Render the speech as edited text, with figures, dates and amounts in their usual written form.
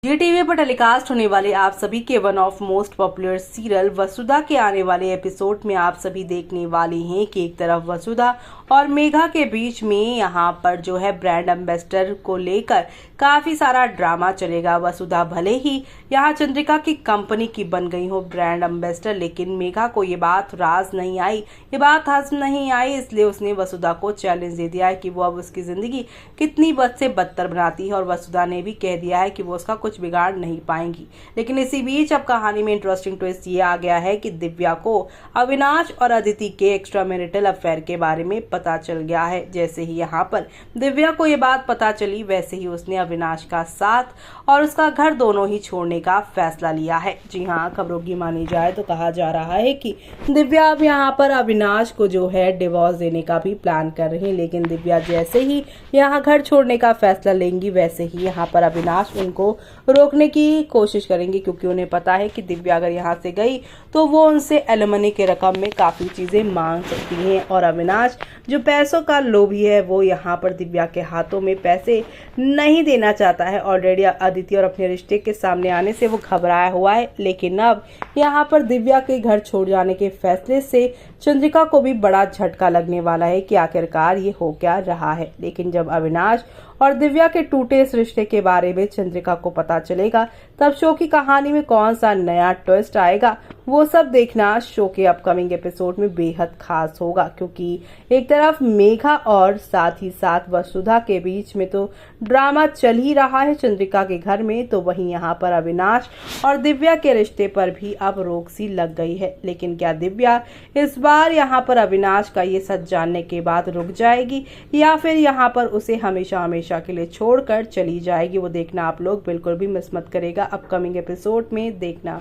जी TV पर telecast होने वाले आप सभी के one of most popular serial Vasudha के आने वाले एपिसोड में आप सभी देखने वाले हैं कि एक तरफ वसुधा और मेघा के बीच में यहाँ पर जो है ब्रांड एम्बेसडर को लेकर काफी सारा ड्रामा चलेगा। वसुधा भले ही यहाँ चंद्रिका की कंपनी की बन गई हो ब्रांड एम्बेसडर, लेकिन मेघा को ये बात राज नहीं आई, ये बात हजम नहीं आई, इसलिए उसने वसुधा को चैलेंज दे दिया है कि वो अब उसकी जिंदगी कितनी बद से बदतर बनाती है। और वसुधा ने भी कह दिया है कि वो उसका कुछ बिगाड़ नहीं पाएंगी। लेकिन इसी बीच अब कहानी में इंटरेस्टिंग ट्विस्ट ये आ गया है कि दिव्या को अविनाश और अदिति के एक्स्ट्रा मैरिटल अफेयर के बारे में पता चल गया है। जैसे ही यहाँ पर दिव्या को ये बात पता चली, वैसे ही उसने अविनाश का साथ और उसका घर दोनों ही छोड़ने का फैसला लिया है। जी हाँ, खबरों की मानी जाए तो कहा जा रहा है कि दिव्या अब यहाँ पर अविनाश को जो है डिवोर्स देने का भी प्लान कर रही है। लेकिन दिव्या जैसे ही यहाँ घर छोड़ने का फैसला लेंगी, वैसे ही यहाँ पर अविनाश उनको रोकने की कोशिश करेंगे, क्योंकि उन्हें पता है कि दिव्या अगर यहाँ से गई तो वो उनसे एलिमनी के रकम में काफी चीजें मांग सकती हैं। और अविनाश जो पैसों का लोभी है, वो यहाँ पर दिव्या के हाथों में पैसे नहीं देना चाहता है। ऑलरेडी अदिति और अपने रिश्ते के सामने आने से वो घबराया हुआ है। लेकिन अब यहाँ पर दिव्या के घर छोड़ जाने के फैसले से चंद्रिका को भी बड़ा झटका लगने वाला है कि आखिरकार ये हो क्या रहा है। लेकिन जब अविनाश और दिव्या के टूटे इस रिश्ते के बारे में चंद्रिका को पता चलेगा, तब शो की कहानी में कौन सा नया ट्विस्ट आएगा, वो सब देखना शो के अपकमिंग एपिसोड में बेहद खास होगा। क्योंकि एक तरफ मेघा और साथ ही साथ वसुधा के बीच में तो ड्रामा चल ही रहा है चंद्रिका के घर में, तो वहीं यहाँ पर अविनाश और दिव्या के रिश्ते पर भी अब रोक सी लग गई है। लेकिन क्या दिव्या इस बार यहाँ पर अविनाश का ये सच जानने के बाद रुक जाएगी, या फिर यहाँ पर उसे हमेशा हमेशा के लिए छोड़कर चली जाएगी, वो देखना आप लोग बिल्कुल भी मिस मत करेगा। अपकमिंग एपिसोड में देखना।